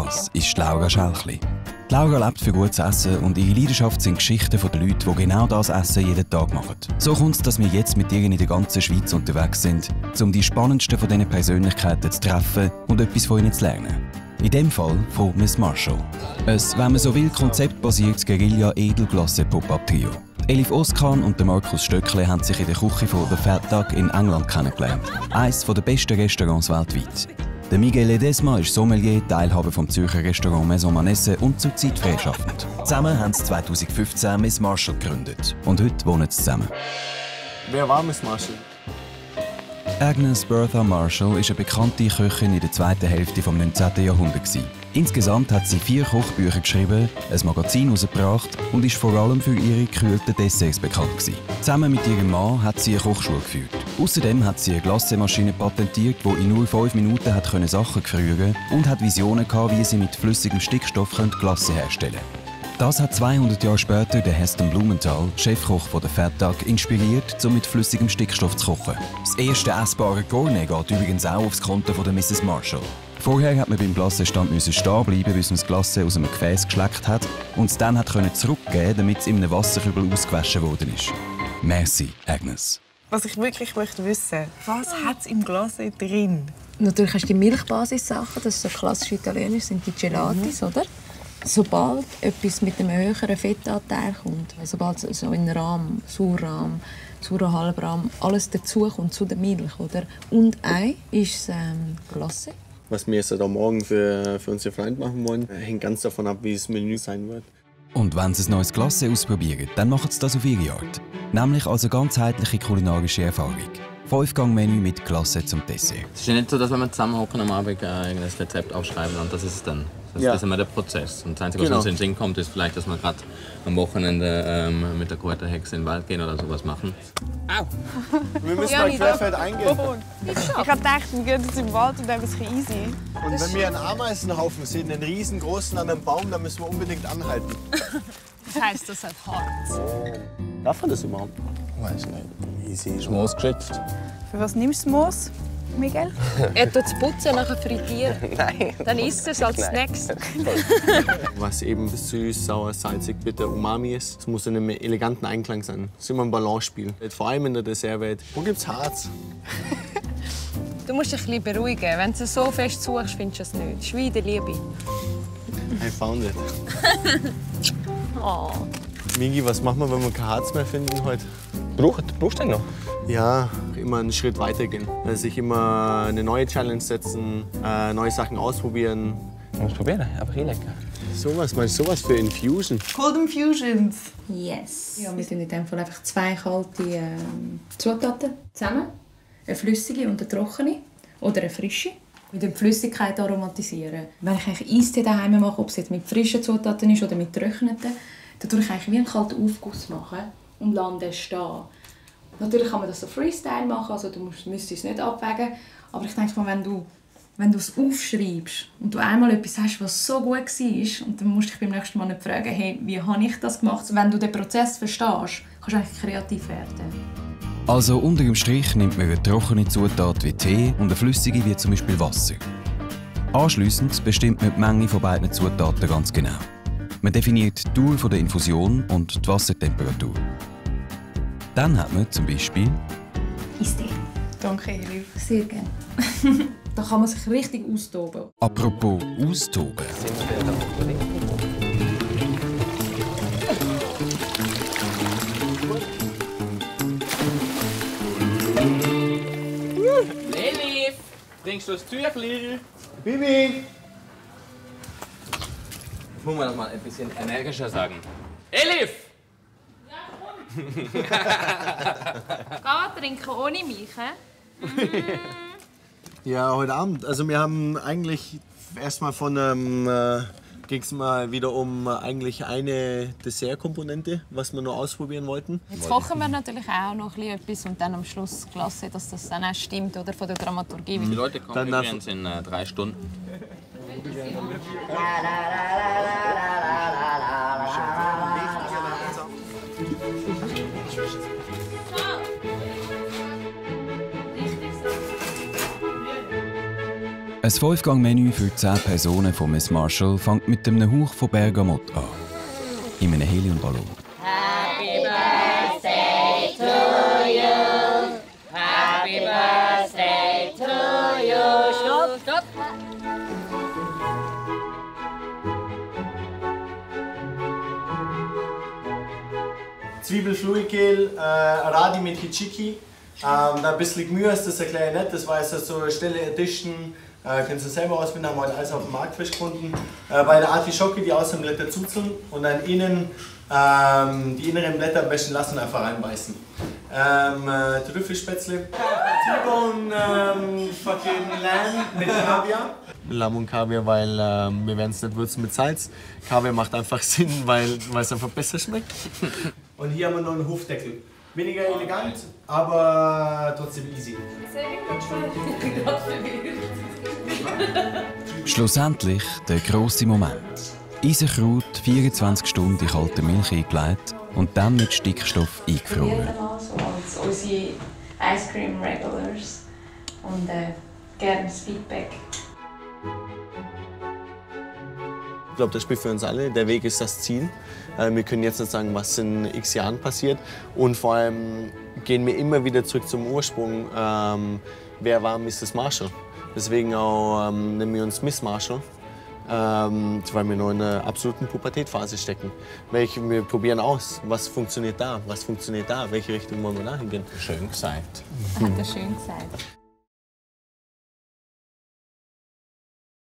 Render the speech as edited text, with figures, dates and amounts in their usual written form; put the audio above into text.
Das ist Laura Schelchli. Laura lebt für gutes Essen und ihre Leidenschaft sind Geschichten von den Leuten, die genau das Essen jeden Tag machen. So kommt es, dass wir jetzt mit ihr in der ganzen Schweiz unterwegs sind, um die spannendsten von diesen Persönlichkeiten zu treffen und etwas von ihnen zu lernen. In dem Fall von Miss Marshall. Ein, wenn man so will, konzeptbasiertes Guerilla-Edelglasse-Pop-Up-Trio. Elif Özkan und Markus Stöckle haben sich in der Küche von The Fat Duck in England kennengelernt. Eines der besten Restaurants weltweit. Der Miguel Ledesma ist Sommelier, Teilhaber vom Zürcher Restaurant Maison Manesse und zurzeit freischaffend. Zusammen haben sie 2015 Miss Marshall gegründet. Und heute wohnen sie zusammen. Wer war Miss Marshall? Agnes Bertha Marshall ist eine bekannte Köchin in der zweiten Hälfte des 19. Jahrhunderts. Insgesamt hat sie 4 Kochbücher geschrieben, ein Magazin herausgebracht und ist vor allem für ihre gekühlten Desserts bekannt gewesen. Zusammen mit ihrem Mann hat sie eine Kochschule geführt. Außerdem hat sie eine Glassemaschine patentiert, die in nur 5 Minuten hat Sachen gefrieren und hat Visionen gehabt, wie sie mit flüssigem Stickstoff Glasse herstellen können. Das hat 200 Jahre später der Heston Blumenthal, Chefkoch von der Fat Duck, inspiriert, um mit flüssigem Stickstoff zu kochen. Das erste essbare Gourmet geht übrigens auch aufs Konto von der Mrs. Marshall. Vorher hat man beim Glassestand stehen bleiben, bis man das Glasse aus einem Gefäß geschleckt hat und es dann hat zurückgeben, damit es in einem Wasserkübel ausgewaschen worden ist. Merci, Agnes. Was ich wirklich möchte wissen, was hat es im Glasse drin? Natürlich hast du die Milchbasis-Sachen, das ist so klassisch italienisch, sind die Gelatis, oder? Sobald etwas mit einem höheren Fettanteil kommt, sobald so in Rahm, Sauerrahm, saurer Halbrahm, alles dazukommt zu der Milch, oder? Und Ei ist Glasse. Was wir jetzt am Morgen für unsere Freunde machen wollen, hängt ganz davon ab, wie das Menü sein wird. Und wenn sie ein neues Glasse ausprobieren, dann machen sie das auf ihre Art. Nämlich als eine ganzheitliche kulinarische Erfahrung. 5-Gang-Menü mit Glasse zum Dessert. Es ist ja nicht so, dass wenn wir zusammenhocken am Abend ein Rezept aufschreiben und das ist es dann. Das ist immer der Prozess. Und das Einzige, was uns in den Sinn kommt, ist vielleicht, dass wir gerade am Wochenende mit der Kräuterhexe in den Wald gehen oder sowas machen. Au! Wir müssen mal querfeld eingehen. Ich habe gedacht, wir gehen jetzt im Wald und dann ist es easy. Und wenn wir einen Ameisenhaufen sehen, einen riesengroßen an einem Baum, dann müssen wir unbedingt anhalten. Das heisst, das hat hart. Darf man das überhaupt? Weiß nicht. Easy. Ist Moos geschützt. Für was nimmst du Moos, Miguel? Er tut es putzen, nachher frittieren. Nein. Dann isst es als Snacks. Was eben süß, sauer, salzig, bitter, umami ist, es muss in einem eleganten Einklang sein. Es ist immer ein Balance-Spiel. Vor allem in der Dessertwelt. Wo gibt's Harz? Du musst dich ein bisschen beruhigen. Wenn du es so fest suchst, findest du es nicht. Das ist wie in der Liebe. I found it. Oh. Migi, was machen wir, wenn wir kein Harz mehr finden heute? Brauchst du den noch? Ja, immer einen Schritt weitergehen. Sich immer eine neue Challenge setzen, neue Sachen ausprobieren. Du musst probieren, aber lecker. Sowas, meinst du sowas für Infusion? Cold Infusions. Yes. Ja, wir tun in dem Fall einfach 2 kalte Zutaten zusammen. Eine flüssige und eine trockene. Oder eine frische. Mit der Flüssigkeit aromatisieren. Wenn ich eigentlich Eistee daheim mache, ob es jetzt mit frischen Zutaten ist oder mit getrockneten, dann tue ich eigentlich wie einen kalten Aufguss machen und lasse den stehen. Natürlich kann man das so Freestyle machen, also du müsstest es nicht abwägen. Aber ich denke mal, wenn du es aufschreibst und du einmal etwas hast, was so gut war, und dann musst du dich beim nächsten Mal nicht fragen, hey, wie habe ich das gemacht? Wenn du den Prozess verstehst, kannst du eigentlich kreativ werden. Also unter dem Strich nimmt man eine trockene Zutat wie Tee und eine flüssige wie zum Beispiel Wasser. Anschliessend bestimmt man die Menge von beiden Zutaten ganz genau. Man definiert die Dauer der Infusion und die Wassertemperatur. Dann hat man zum Beispiel Eistee. Danke, Elif. Sehr gerne. Da kann man sich richtig austoben. Apropos austoben. Elif, bringst du das Tüchlein? Bibi! Muss man das mal ein bisschen energischer sagen. Elif! Geh trinken ohne mich, Ja, heute Abend. Also wir haben eigentlich erstmal ging es mal wieder um eigentlich eine Dessertkomponente, was wir noch ausprobieren wollten. Jetzt kochen wir natürlich auch noch etwas und dann am Schluss Glasse, dass das dann auch stimmt, oder, von der Dramaturgie. Die Leute kommen übrigens in 3 Stunden. Ein 5-Gang-Menü für 10 Personen von Miss Marshall fängt mit einem Hauch von Bergamott an. In einem Heliumballon. Happy birthday to you. Happy birthday to you. Stopp, stopp. Zwiebelfluikel, Radi mit Hichiki. Da ein bisschen Gemüse, das ist ein kleiner nett, das war jetzt so eine Stelle Edition. Kannst du selber ausfinden, haben wir heute alles auf dem Markt frisch gefunden. Bei der Artischocke, die außen Blätter zuzeln und dann innen die inneren Blätter am besten lassen und einfach reinbeißen. Trüffelspätzle, T-Bone, fucking Lamb mit Kaviar. Lamm und Kaviar, weil wir werden es nicht würzen mit Salz. Kaviar macht einfach Sinn, weil es einfach besser schmeckt. Und hier haben wir noch einen Hufdeckel. Weniger elegant, aber trotzdem easy. Schlussendlich der grosse Moment. Eisenkraut 24 Stunden in kalte Milch eingelegt und dann mit Stickstoff eingefroren. Als unsere Ice Cream Regulars und gerne das Feedback. Ich glaube, das spielt für uns alle. Der Weg ist das Ziel. Wir können jetzt nicht sagen, was in x Jahren passiert. Und vor allem gehen wir immer wieder zurück zum Ursprung. Wer war Mrs. Marshall? Deswegen auch nennen wir uns Miss Marshall. Weil wir noch in einer absoluten Pubertätphase stecken. Wir probieren aus, was funktioniert da, welche Richtung wollen wir da hingehen. Schön gesagt. Hat er schön gesagt.